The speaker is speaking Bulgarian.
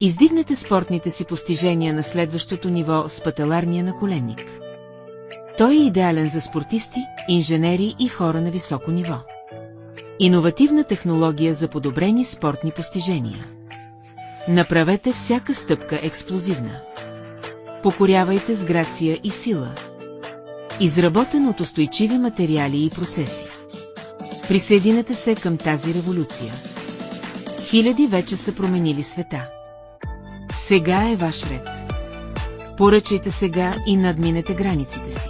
Издигнете спортните си постижения на следващото ниво с пателарния наколенник. Той е идеален за спортисти, инженери и хора на високо ниво. Иновативна технология за подобрени спортни постижения. Направете всяка стъпка експлозивна. Покорявайте с грация и сила. Изработен от устойчиви материали и процеси. Присъединете се към тази революция. Хиляди вече са променили света. Сега е ваш ред. Поръчайте сега и надминете границите си.